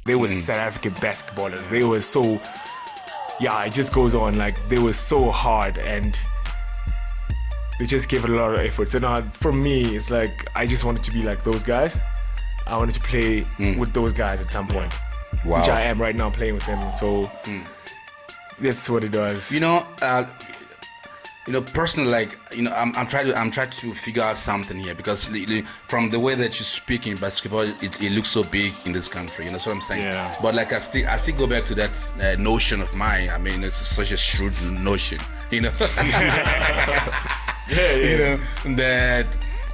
They were South African basketballers. They were so, it just goes on. Like, they were so hard and they just gave it a lot of effort. So now, for me, it's like, I just wanted to be like those guys. I wanted to play with those guys at some point. Wow. Which I am right now, playing with them. So that's what it does. Personally, like, I'm trying to figure out something here, because from the way that you speak in basketball, it looks so big in this country. That's what I'm saying. Yeah. But like, I still go back to that notion of mine. I mean, it's such a shrewd notion.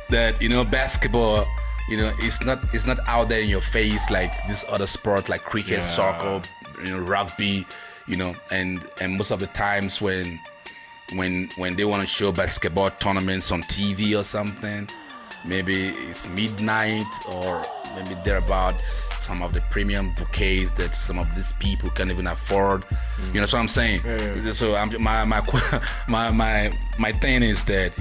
That basketball, it's not out there in your face like this other sport like cricket, soccer, rugby, and most of the times when they want to show basketball tournaments on TV or something, maybe it's midnight or maybe they're about some of the premium bouquets that some of these people can't even afford. You know what I'm saying? Yeah. So my thing is that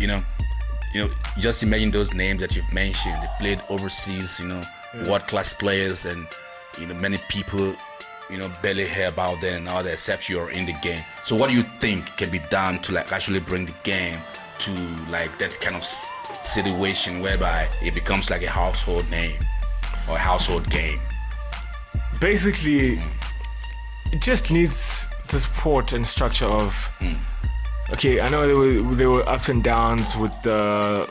just imagine those names that you've mentioned. They played overseas, world-class players, and many people barely hear about them and all that, except you're in the game. So what do you think can be done to like actually bring the game to like that kind of situation whereby it becomes like a household name or a household game? Basically, it just needs the support and structure of okay, I know there were ups and downs with the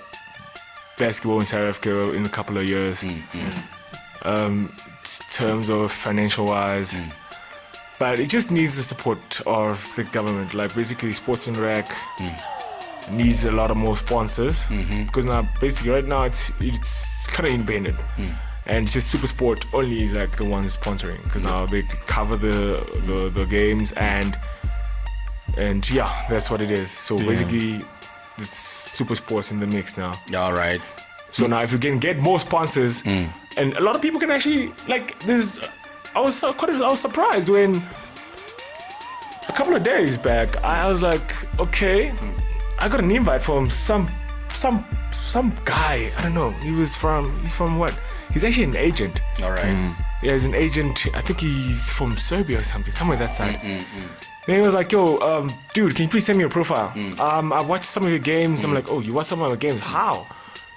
basketball in South Africa in a couple of years. Terms of financial wise, but it just needs the support of the government. Like basically, Sports and Rec needs a lot of more sponsors because now basically right now it's kind of independent, and just Super Sport only is like the ones sponsoring because now they cover the games and that's what it is. So basically, it's Super Sports in the mix now. All right. So now if you can get more sponsors, and a lot of people can actually like this. I was surprised when a couple of days back I was like, okay, I got an invite from some guy. I don't know. He's from what? He's actually an agent. All right. Yeah, he's an agent. I think he's from Serbia or something, somewhere that side. Then he was like, yo, dude, can you please send me your profile? I watched some of your games. I'm like, oh, you watch some of my games? How?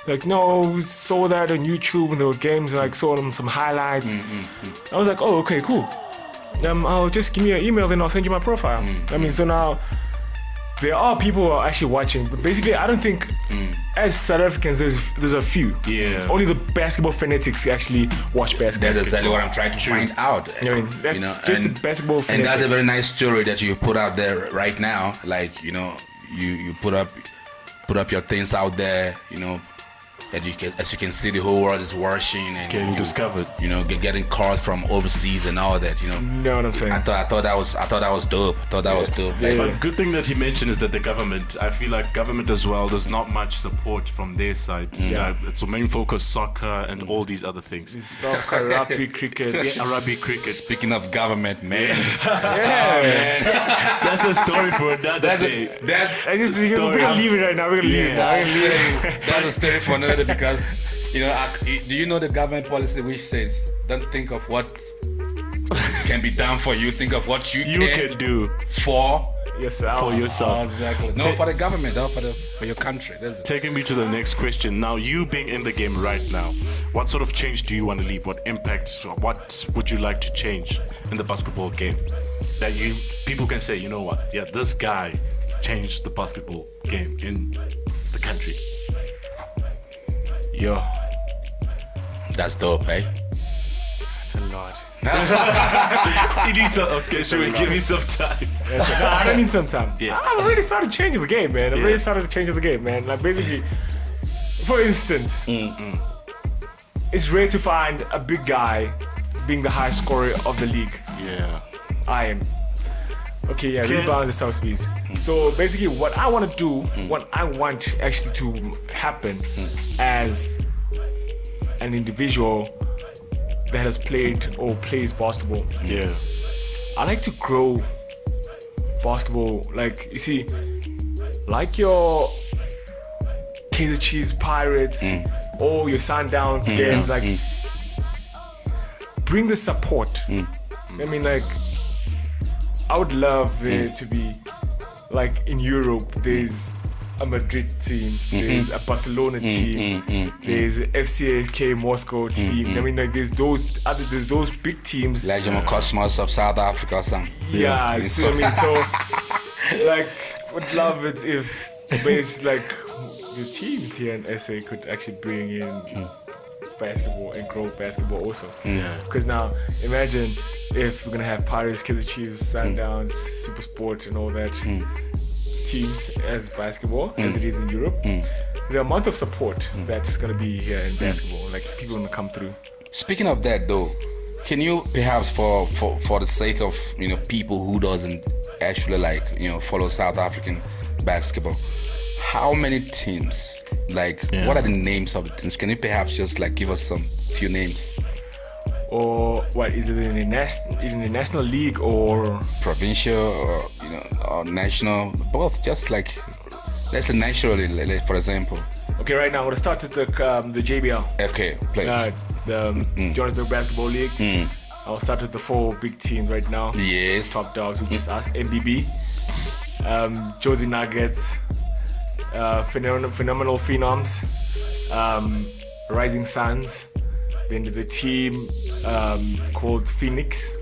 Like, no, saw that on YouTube and there were games, like saw them some highlights. I was like, oh, okay, cool. I'll just give me your email, then I'll send you my profile. I mean, so now there are people who are actually watching, but basically I don't think as South Africans there's a few. Yeah. Only the basketball fanatics actually watch basketball. That's exactly what I'm trying to find out. I mean, that's just the basketball fanatics. And that's a very nice story that you put out there right now. Like, you put up your things out there, that as you can see, the whole world is watching and getting discovered. Getting calls from overseas and all that. You know what I'm saying? I thought that was dope. Was dope. Yeah. But good thing that he mentioned is that the government. I feel like government as well. There's not much support from their side. It's the main focus soccer and all these other things. Soccer, rugby, cricket. Rugby, cricket. Speaking of government, man. Man. That's a story for another day. We're gonna leave it right now. We're gonna leave it now. That's a story for another. Because do you know the government policy which says don't think of what can be done for you, think of what you can do for yourself. Exactly. No, for the government, for your country. Taking me to the next question. Now, you being in the game right now, what sort of change do you want to leave? What impact? What would you like to change in the basketball game that people can say, you know what? Yeah, this guy changed the basketball game in the country. Yo, that's dope, eh? That's a lot. You need some. Okay, should we give you some time? No, I don't need some time. Yeah. I've already started changing the game, man. Like basically, for instance, it's rare to find a big guy being the highest scorer of the league. Yeah, I am. Okay, yeah, rebounds and south speeds. So basically what I want to do, what I want actually to happen as an individual that has played or plays basketball. Yeah. I like to grow basketball, like you see, like your Kaizer Chiefs, Pirates, or your Sundowns games, like bring the support. I mean, like I would love it to be like in Europe. There's a Madrid team, there's a Barcelona team, there's a FCK Moscow team. I mean, like there's those big teams. Legend Cosmos of South Africa or something. Yeah, so I mean, so like would love it if base like the teams here in SA could actually bring in basketball and grow basketball also. Because now imagine if we're gonna have Palyers, Kaizer Chiefs, Sundowns, Super Sport, and all that teams as basketball as it is in Europe. The amount of support that's gonna be here in basketball, like people gonna come through. Speaking of that, though, can you perhaps for the sake of people who doesn't actually follow South African basketball, how many teams? What are the names of the teams? Can you perhaps just give us some few names? Or what is it in the national league or provincial or or national? Both, just let's say nationally, for example. Okay, right now I'm gonna start with the JBL. Okay, please. The Johannesburg Basketball League. I'll start with the 4 big teams right now. Yes. Top dogs, which is us, MBB, Josie Nuggets, Phenomenal Phenoms, Rising Suns. Then there's a team called Phoenix.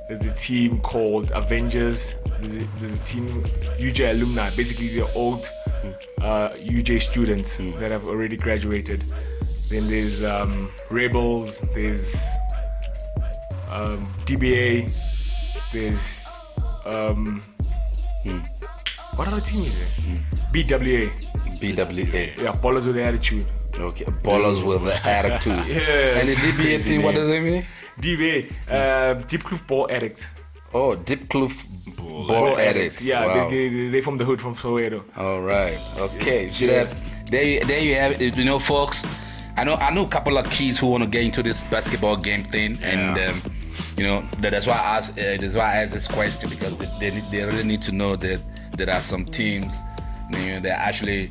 There's a team called Avengers. There's a team, UJ alumni, basically the old UJ students that have already graduated. Then there's Rebels, there's DBA, there's what other team is it? BWA. BWA. Yeah, Ballers with Attitude. Okay, Ballers with the Attitude. Yes. And the DBA team, what does it mean? DBA, Deep Kloof Ball Addict. Oh, Deep Kloof Ball Addicts. Yeah, wow. they from the hood, from Soweto. All right. Okay. See that? There you have it. Folks. I know a couple of kids who want to get into this basketball game thing, and that's why I asked this question, because they really need to know that there are some teams, they're actually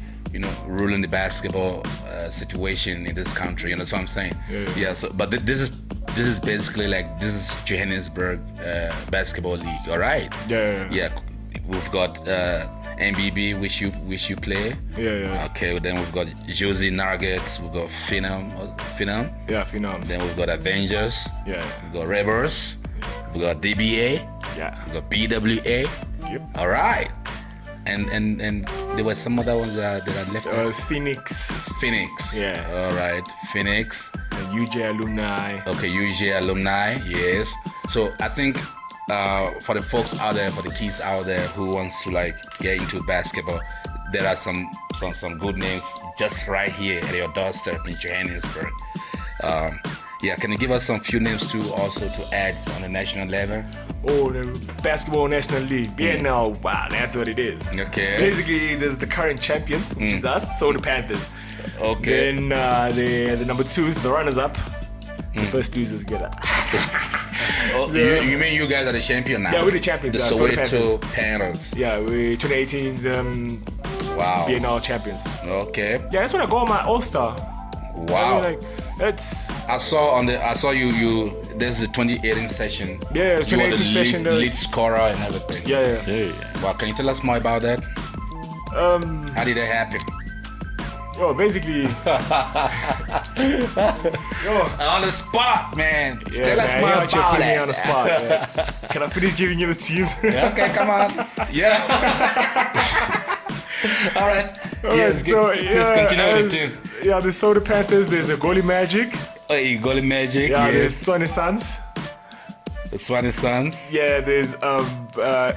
ruling the basketball situation in this country. You know what I'm saying? Yeah. So, but this is basically this is Johannesburg basketball league. All right. Yeah. We've got MBB, which you play. Yeah. Okay. Then we've got Josie Nuggets. We've got Phenom. Yeah, Phenoms. Then we've got Avengers. Yeah. We've got Rebels. We've got DBA. Yeah. We've got BWA. Yep. All right. And there were some other ones that are left. It's Phoenix. Yeah. All right. Phoenix. And UJ alumni. Okay, UJ alumni. Yes. So I think for the folks out there, for the kids out there who wants to get into basketball, there are some good names just right here at your doorstep in Johannesburg. Can you give us some few names to add on the national level? Oh, the Basketball National League, BNL. Wow, that's what it is. Okay. Basically, there's the current champions, which is us, so the Panthers. Okay. Then the number 2 is the runners-up. The first losers get up. You mean you guys are the champion now? Yeah, we're the champions. The Soweto Panthers. Yeah, we're 2018 wow. BNL champions. Okay. Yeah, that's when I got my All-Star. Wow. I mean, that's. I saw you. There's the 2018 session. Yeah, 2018 session. Lead scorer and everything. Yeah. Well, can you tell us more about that? How did that happen? Basically. On the spot, man. Yeah, tell us more about putting that. me on the spot. Yeah. Can I finish giving you the teams? Okay, come on. Yeah. All right. Please continue with the teams. Yeah, the Soda Panthers. There's a Goalie Magic. Goalie Magic. Yeah, yes. there's Swanee Suns. The Swanee Suns. Yeah, there's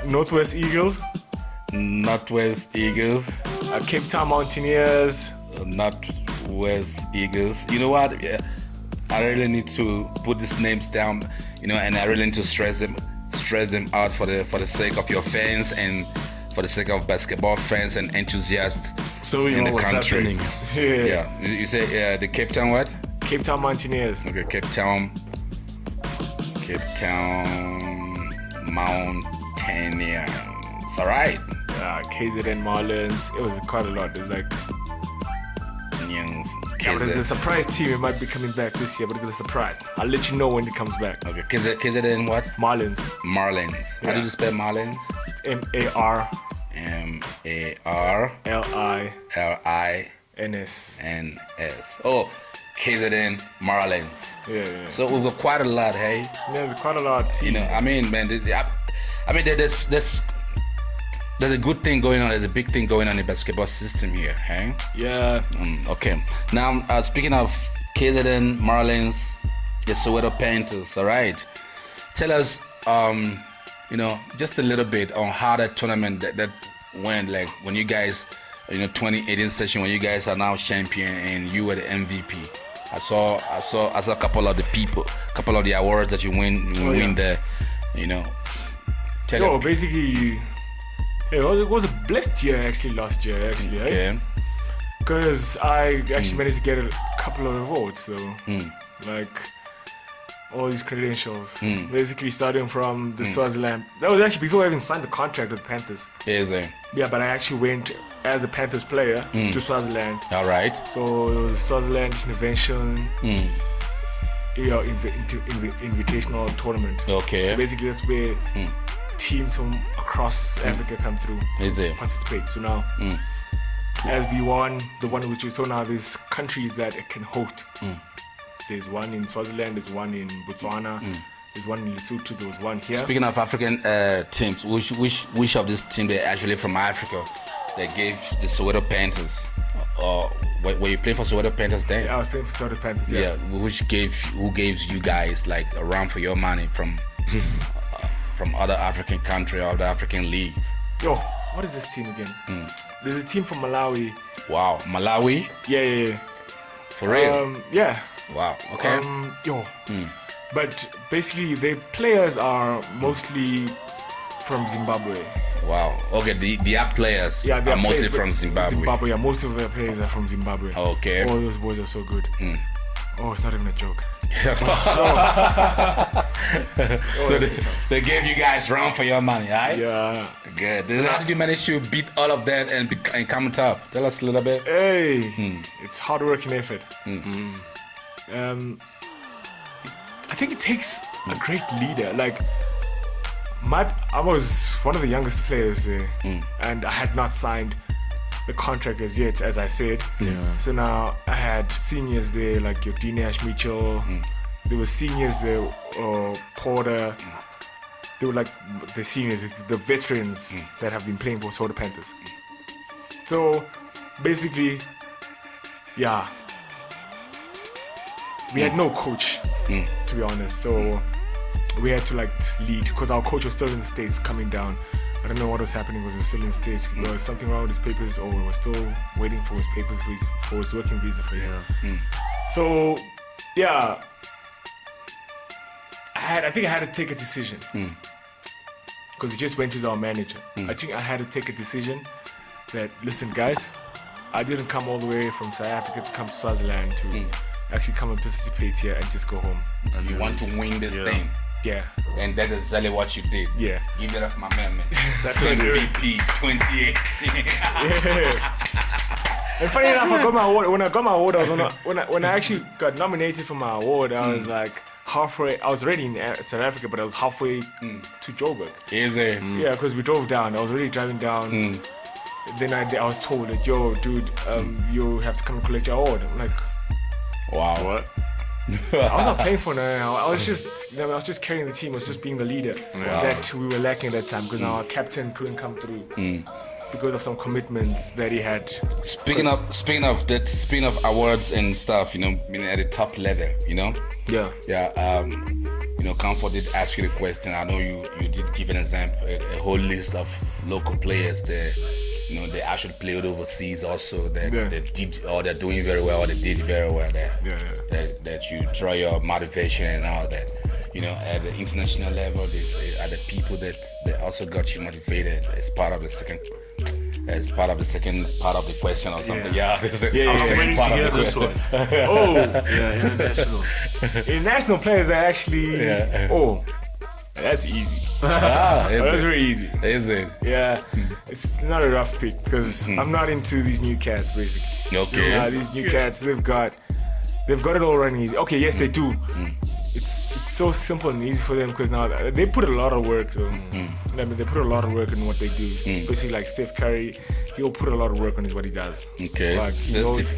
Northwest Eagles. Northwest Eagles. Cape Town Mountaineers. Northwest Eagles. You know what? Yeah, I really need to put these names down. And I really need to stress them out for the sake of your fans and for the sake of basketball fans and enthusiasts so in the what's country. Happening. Yeah. You say the Cape Town what? Cape Town Mountaineers. Okay, Cape Town Mountaineers. Marlins. All right. KZN Marlins. It was quite a lot. It was like, Yes. yeah, but it's a surprise team. It might be coming back this year, but it's a surprise. I'll let you know when it comes back. Okay. KZN what? Marlins. Marlins. How do you spell Marlins? It's MAR. MARLINS. Oh, KZN Marlins. Yeah. So we've got quite a lot, hey? Yeah, there's quite a lot of teams. You know, I mean, man, there's a good thing going on. There's a big thing going on in the basketball system here, hey? Yeah. Okay. Now, speaking of KZN Marlins, the Soweto Panthers, all right? Tell us, just a little bit on how that tournament that went, like when you guys, 2018 session, when you guys are now champion and you were the MVP. I saw a couple of the awards that you win there, Basically, it was a blessed year actually last year Okay. Because I actually managed to get a couple of awards though, like all these credentials. Basically starting from the Swaziland. That was actually before I even signed the contract with Panthers. Yeah, but I actually went as a Panthers player to Swaziland. All right. So it was Swaziland Innovation. Invitational tournament. Okay. So basically that's where teams from across Africa come through, participate. So now, as we won the one which so now there's countries that it can host. There's one in Swaziland, there's one in Botswana, there's one in Lesotho, there's one here. Speaking of African teams, which of these teams are actually from Africa that gave the Soweto Panthers? Were you playing for Soweto Panthers then? Yeah, I was playing for Soweto Panthers. Yeah. Who gives you guys like a run for your money from other African country or the African leagues? Yo, what is this team again? There's a team from Malawi. Wow, Malawi? Yeah. For real? Yeah. Wow. Okay. But basically, the players are mostly from Zimbabwe. Wow. Okay. The app players are mostly from Zimbabwe. Yeah, most of the players are from Zimbabwe. Okay. All those boys are so good. Oh, it's not even a joke. So they gave you guys round for your money, right? Yeah. Good. How did you manage to beat all of that and come top? Tell us a little bit. Hey, it's hard work and effort. I think it takes a great leader. Like, I was one of the youngest players there, and I had not signed the contract as yet, as I said. Yeah. So now I had seniors there, like your Dinesh Mitchell. There were seniors there, Porter. They were like the seniors, the veterans that have been playing for Soweto Panthers. So basically, yeah, we had no coach, to be honest. So we had to lead because our coach was still in the States coming down. I don't know what was happening. Was he still in the States? There was something wrong with his papers, or was still waiting for his papers for his working visa for him. So yeah, I think I had to take a decision because we just went with our manager. I think I had to take a decision that, listen guys, I didn't come all the way from South Africa to come to Swaziland to actually come and participate here and just go home. And you want to win this thing. Yeah. And that is exactly what you did. Yeah. Give it up for my man. That's pt.2. And funny enough, I got my award. When I got my award, I was when I actually got nominated for my award, I was like halfway. I was already in South Africa, but I was halfway to Joburg. Easy. Yeah, because we drove down. I was already driving down. Then I was told that, yo, dude, you have to come and collect your award. I'm like, wow. What? I wasn't playing for now. I was just carrying the team. I was just being the leader that we were lacking at that time because our captain couldn't come through because of some commitments that he had. Speaking of awards and stuff, being at the top level, Yeah. Comfort did ask you the question. I know you did give an example, a whole list of local players there. They actually played overseas also that they did, or they're doing very well, or they did very well there. That you draw your motivation and all that. At the international level, are the people that also got you motivated as part of the second part of the question or something. Second part of the question. International. International players are actually. Oh, that's easy. Is That's it? very easy. Is it? Yeah, it's not a rough pick because I'm not into these new cats basically. Okay. These new cats, they've got it all running easy. Okay, yes, they do. It's so simple and easy for them because now they put a lot of work. I mean, they put a lot of work in what they do. Basically, like Steph Curry, he'll put a lot of work on what he does. Okay. Like he knows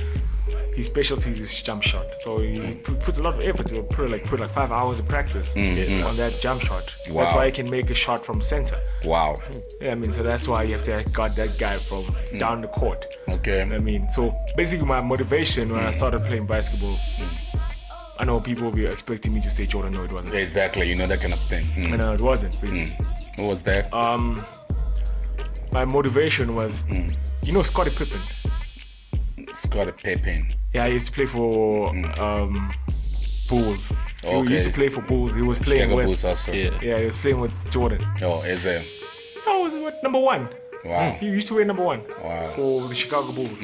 his specialty is his jump shot, so he puts a lot of effort to put like 5 hours of practice on that jump shot. Wow. That's why he can make a shot from center. Wow. Yeah, I mean, so that's why you have to guard that guy from down the court. Okay. I mean, so basically my motivation when I started playing basketball, I know people will be expecting me to say Jordan. No, it wasn't. Exactly. You know, that kind of thing. I know it wasn't. Basically, What was that? my motivation was, you know, Scottie Pippen. Scottie Pippen. Yeah, he used to play for Bulls. Okay. He used to play for Bulls. He was playing Chicago with. Bulls also. Yeah, he was playing with Jordan. Oh, is it? I was what, number one. Wow. He used to wear number one Wow. for the Chicago Bulls.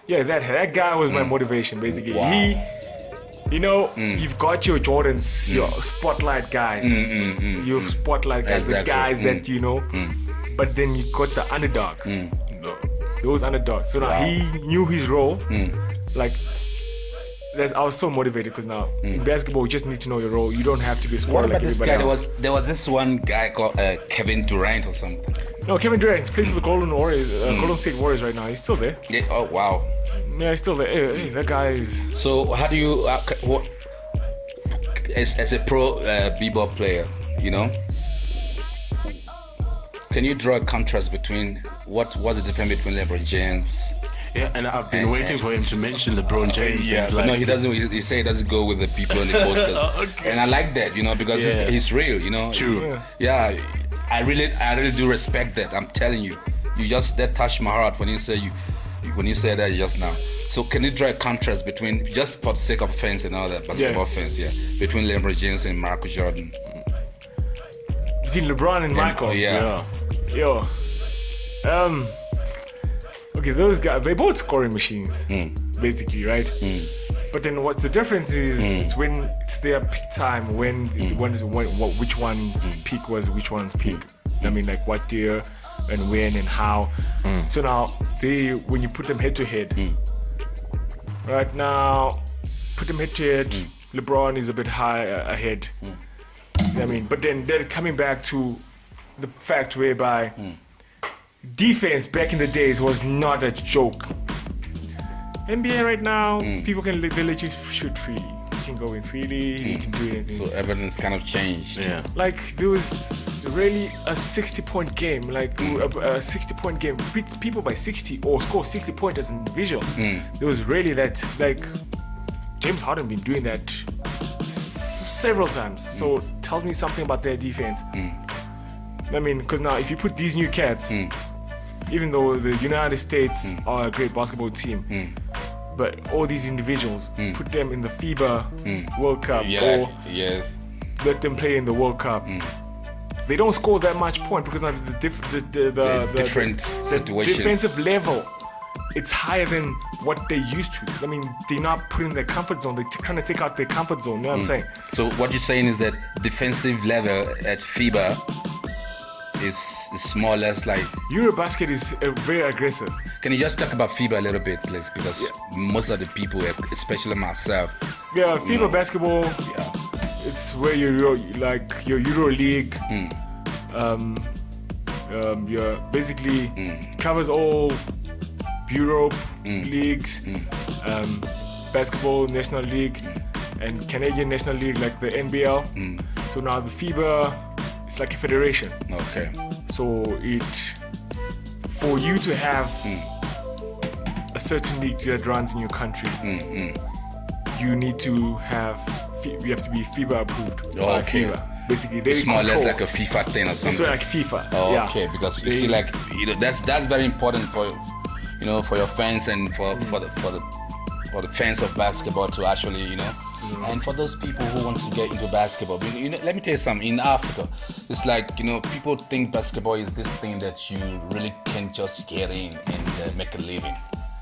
Yeah, that guy was my motivation basically. Wow. You've got your Jordans, your spotlight guys, your spotlight guys, the Exactly. guys that you know. But then you got the underdogs. Those underdogs. So now he knew his role. Like, I was so motivated because now in basketball you just need to know your role. You don't have to be a scorer What like about this everybody guy? else. There was this one guy called Kevin Durant or something. No, Kevin Durant plays for the Golden Warriors, Golden State Warriors right now. He's still there. Yeah, oh wow. Yeah, he's still there. Hey, that guy is. So how do you, as a pro b-ball player, you know, can you draw a contrast between what's the difference between LeBron James? Yeah, and I've been waiting for him to mention LeBron James. Yeah, and but no, he doesn't. He say he doesn't go with the people on the posters, Okay. and I like that, you know, because he's real, you know. True. Yeah, I really do respect that. I'm telling you, that touched my heart when you said that just now. So can you draw a contrast between, just for the sake of fans and all that basketball fans, between LeBron James and Michael Jordan? Between LeBron and Michael. Yeah. Yo. Okay, those guys, they both scoring machines, basically, right? But then what's the difference is it's when it's their peak time, which one's peak was which one's peak. I mean, like what year and when and how. So now, when you put them head to head, right now, put them head to head, LeBron is a bit high ahead. I mean, but then they're coming back to the fact whereby defense back in the days was not a joke. NBA right now, people they let you shoot freely. You can go in freely, you can do anything. So everything's kind of changed. Yeah. Like there was really a 60-point game, like a 60-point game, beat people by 60 or score 60 points as an individual. There was really that, like James Harden been doing that several times. So it tells me something about their defense. I mean, because now if you put these new cats, even though the United States are a great basketball team, but all these individuals, put them in the FIBA World Cup or let them play in the World Cup. They don't score that much point because now the different situation. Defensive level, it's higher than what they used to. I mean, they're not putting their comfort zone. They're trying to take out their comfort zone. You know what I'm saying? So what you're saying is that defensive level at FIBA is more or less like... Eurobasket is very aggressive. Can you just talk about FIBA a little bit, please? Because most of the people, especially myself... Yeah, FIBA basketball, it's where you're like your Euro League. You're basically covers all Europe leagues, basketball National League, and Canadian National League, like the NBL. So now the FIBA... It's like a federation. Okay. So for you to have a certain league that runs in your country, you need to you have to be FIBA approved by FIBA. Basically, they it's more or less like a FIFA thing or something. It's like FIFA. Oh, okay, because you see, like that's very important for your fans and for the fans of basketball to actually and for those people who want to get into basketball. Let me tell you something. In Africa, it's like people think basketball is this thing that you really can just get in and make a living.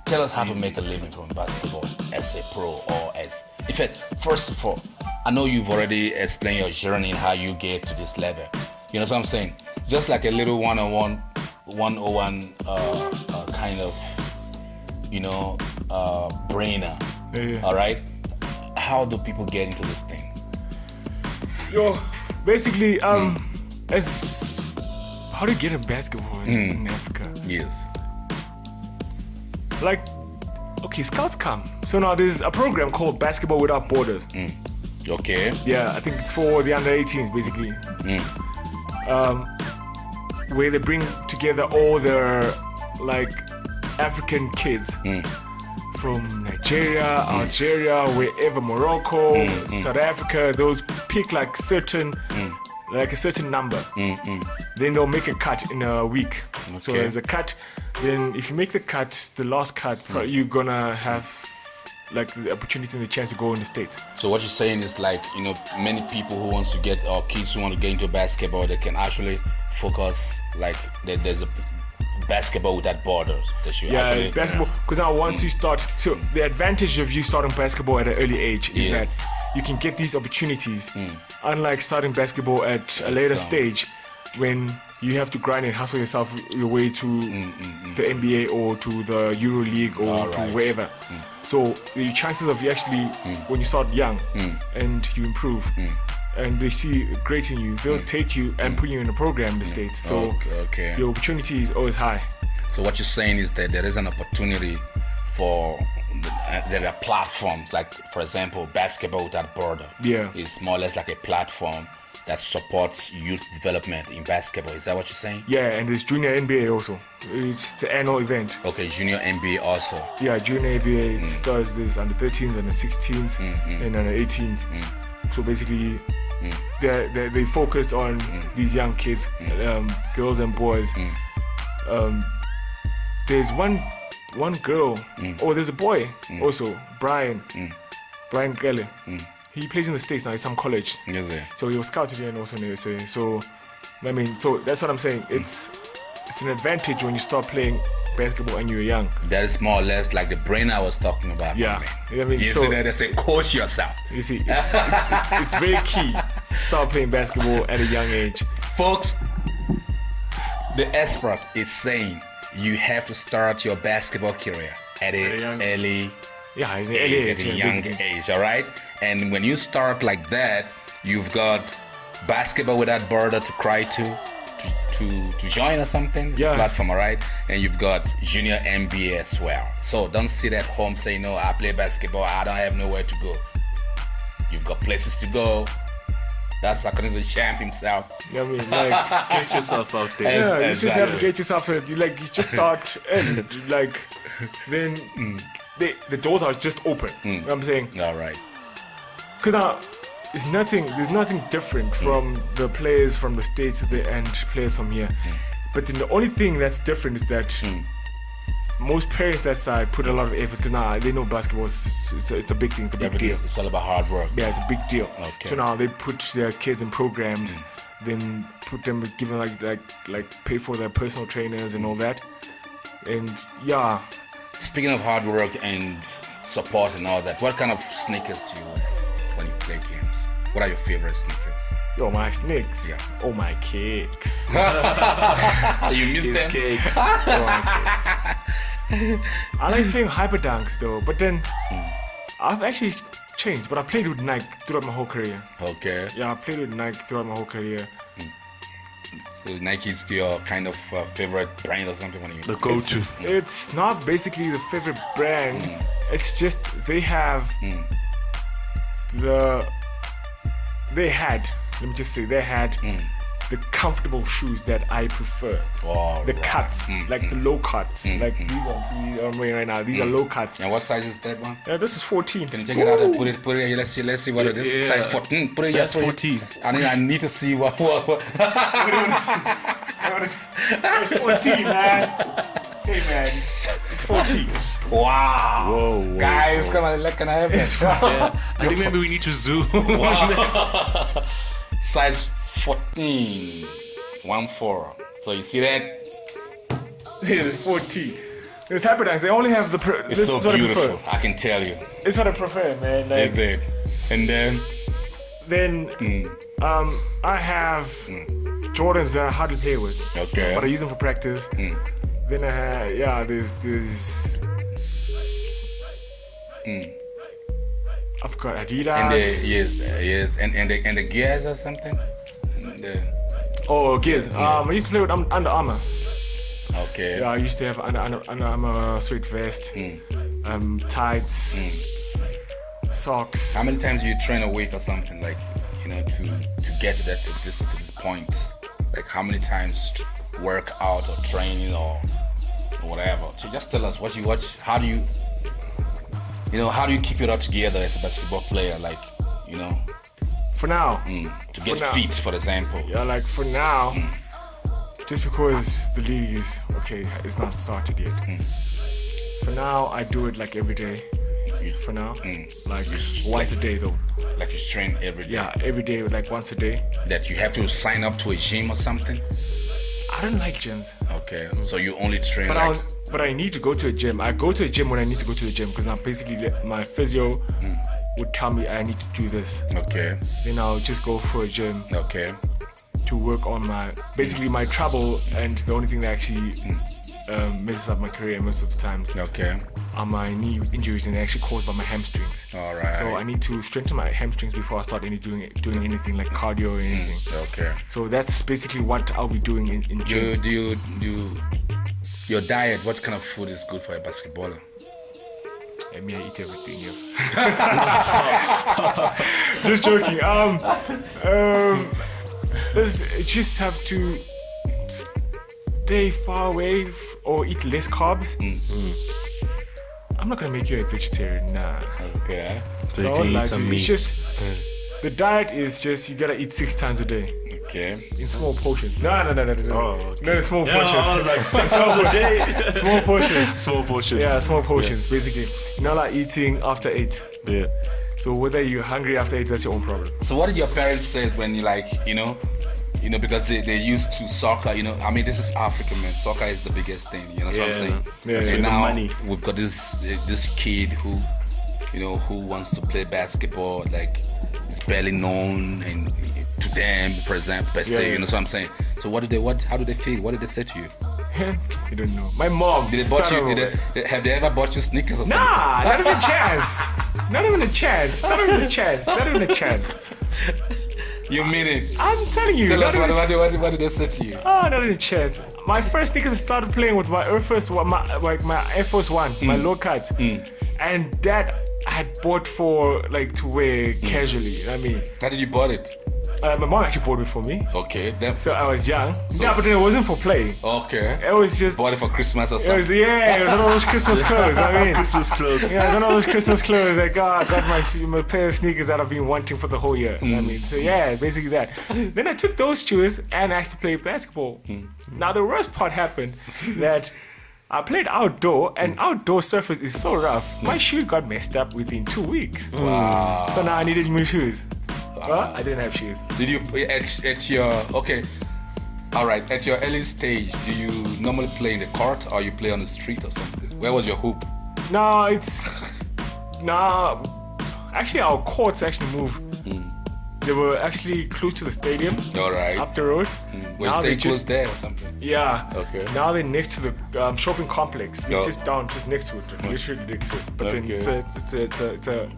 Tell us how to make a living from basketball as a pro or as... In fact, first of all, I know you've already explained your journey and how you get to this level. You know what I'm saying? Just like a little 101 kind of, brainer. Yeah. All right? How do people get into this thing? Yo, basically, as how do you get in basketball in Africa? Yes. Like, okay, scouts come. So now there's a program called Basketball Without Borders. Okay. Yeah, I think it's for the under 18s basically. Where they bring together all their like African kids from Nigeria, Algeria, wherever, Morocco, South Africa. Those pick like a certain number. Then they'll make a cut in a week. Okay. So there's a cut. Then if you make the cut, the last cut, you're gonna have like the opportunity and the chance to go in the States. So what you're saying is like, many people who wants to get, or kids who want to get into basketball, they can actually focus, like there's a basketball without borders. It's basketball, because I want to start. So the advantage of you starting basketball at an early age is that you can get these opportunities, unlike starting basketball at a later stage when you have to grind and hustle yourself your way to the NBA or to the Euro League or to wherever. So the chances of you actually, when you start young and you improve, and they see great in you, they'll take you and put you in a program in the States. So your opportunity is always high. So what you're saying is that there is an opportunity for, there are platforms, like for example, Basketball Without Border. Yeah. It's more or less like a platform that supports youth development in basketball. Is that what you're saying? Yeah, and there's Junior NBA also. It's the annual event. Okay, Junior NBA also. Yeah, Junior NBA, it starts, there's under 13s, under 16s, and under 18s. So basically, they focused on these young kids, girls and boys. There's one girl, there's a boy also, Brian Kelly. He plays in the States now, he's some college. Yes, sir. So he was scouted here and also in the USA. So that's what I'm saying. It's an advantage when you start playing basketball and you're young. That is more or less like the brain I was talking about. Yeah. You see that as a coach yourself. You see, it's very key to start playing basketball at a young age. Folks, the expert is saying you have to start your basketball career at an early young age, all right? And when you start like that, you've got Basketball Without Border to cry to join or something. It's a platform, all right? And you've got Junior NBA as well. So don't sit at home saying, no, I play basketball, I don't have nowhere to go. You've got places to go. That's according to the champ himself. I mean, like, get yourself out there. Yeah, you just have to get yourself out. You just start and then the doors are just open. You know what I'm saying? All right. Because now there's nothing different from the players from the States and players from here. But then the only thing that's different is that most parents that side put a lot of effort, because now they know basketball it's a big thing, it's a big deal. It's all about hard work. Yeah, it's a big deal. Okay. So now they put their kids in programs, then put them, give them like pay for their personal trainers and all that. And yeah. Speaking of hard work and support and all that, what kind of sneakers do you wear when you play games? What are your favorite sneakers? Yo, my sneakers. Yeah. Oh, my cakes. You missed them? Cakes. Oh, my cakes. I like playing hyper dunks though, but then I've actually changed. But I played with Nike throughout my whole career. Okay. Yeah, I played with Nike throughout my whole career. So Nike is your kind of favorite brand or something when you the go-to. It's not basically the favorite brand. It's just they have they had the comfortable shoes that I prefer. Oh, the cuts, like the low cuts, like these I'm wearing right now. These are low cuts. And what size is that one? This is 14. Can you check it out and put it here? Let's see what it is. Yeah. Size 14. Put it here. That's 14. I need to see what. It's 14, man. Hey, man. It's 14. Wow. Whoa. Guys, come on. Can I have that? Yeah. I think maybe we need to zoom. Wow. Size 14. 1-4. So you see that? It's 14. This hyper dunks, they only have the. It's this so is what beautiful. I prefer. I can tell you. It's what I prefer, man. Like, Is it? And then. I have Jordans that I hardly play with. Okay. But I use them for practice. Then I had, there's I've got Adidas. And the gears or something. Gears. I used to play with Under Armour. Okay. Yeah, I used to have Under Armour sweat vest, tights, socks. How many times do you train a week or something, like, you know, to get to this point? Like, how many times work out or training or whatever? So just tell us what you watch. How do you keep it all together as a basketball player? Like, you know. For now. To get fit, for example. Yeah, like for now. Just because the league is it's not started yet. For now, I do it like every day. For now, like once a day though. Like you train every day. Yeah, every day, like once a day. That you have to sign up to a gym or something. I don't like gyms. Okay, so you only train. But I need to go to a gym. I go to a gym when I need to go to the gym because I'm basically my physio would tell me I need to do this. Okay. Then I'll just go for a gym. Okay. To work on my trouble, and the only thing that actually messes up my career most of the times are my knee injuries, and they're actually caused by my hamstrings. All right. So I need to strengthen my hamstrings before I start doing anything like cardio or anything. Okay. So that's basically what I'll be doing in gym. Do you your diet? What kind of food is good for a basketballer? I mean, I eat everything. Yeah. Just joking. You just have to stay far away or eat less carbs. I'm not gonna make you a vegetarian, nah. Okay. So you can eat some meat. It's just the diet is just you gotta eat 6 times a day. Okay. In small portions. No. Oh, okay. No, small portions. I was like 6 hours a day. Small portions. Small portions. Yeah, small portions, basically. You're not like eating after 8. Yeah. So whether you're hungry after 8, that's your own problem. So what did your parents say when you because they're used to soccer, I mean, this is Africa, man. Soccer is the biggest thing, what I'm saying? Yeah, so yeah. now money. we've got this kid who wants to play basketball, like, it's barely known and to them, for example, per se, you know what I'm saying? So how do they feel? What did they say to you? You don't know. My mom. Have they ever bought you sneakers or something? Nah, not even a chance. Not even a chance. Not even a chance. Not even a chance. You mean it? I'm telling you. Tell us what did they say to you? Oh, not even a chance. My first sneakers I started playing with my Air Force One, my Air Force One, my low cut, and that I had bought for like to wear casually. I mean, How did you bought it? my mom actually bought it for me. Okay, So I was young. Yeah, but it wasn't for play. Okay. It was just. Bought it for Christmas or It something? was one of those Christmas clothes. I mean, Christmas clothes. yeah, it's one of those Christmas clothes. Like, I got my pair of sneakers that I've been wanting for the whole year. I mean, so yeah, basically that. Then I took those shoes and actually played basketball. Now the worst part happened that I played outdoor, and outdoor surface is so rough. My shoe got messed up within 2 weeks. Wow. So now I needed new shoes. Well, I didn't have shoes. Did you at your at your early stage? Do you normally play in the court or you play on the street or something? Where was your hoop? No, actually our courts actually moved. They were actually close to the stadium. All right. Up the road. We're Now staying they close there or something. Yeah. Okay. Now they're next to the shopping complex. It's just next to it, literally next to it. But then it's a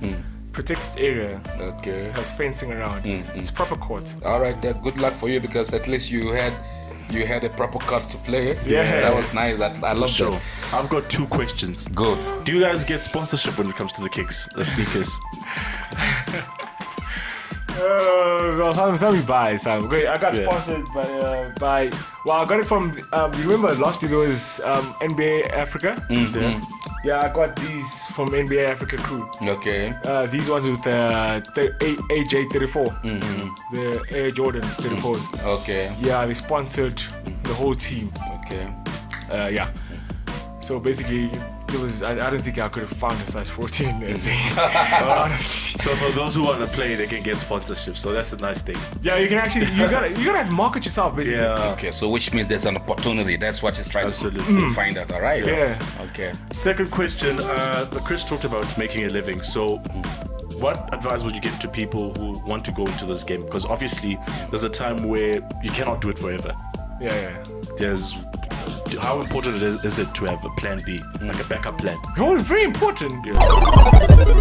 protected area. Okay. It has fencing around. It's proper court. All right. Good luck for you, because at least you had a proper court to play. Yeah. That was nice. I love Sure. that. I've got 2 questions. Good. Do you guys get sponsorship when it comes to the kicks, the sneakers? Well, some we buy some. Great. I got sponsored by. Well, I got it from. You remember last year there was NBA Africa. Yeah, I got these from NBA Africa crew. Okay. These ones with AJ34. The Air Jordans 34s. Okay. Yeah, they sponsored the whole team. Okay. Yeah. So basically, it was. I don't think I could have found a size 14. Honestly. So for those who want to play, they can get sponsorship. So that's a nice thing. Yeah, you can actually. You gotta have to market yourself, basically. Yeah. Okay. So which means there's an opportunity. That's what he's trying to find out. All right. Yeah. Okay. Second question. Chris talked about making a living. So what advice would you give to people who want to go into this game? Because obviously, there's a time where you cannot do it forever. Yeah. There's how important is it to have a plan B, like a backup plan? Oh, it's very important. Yeah.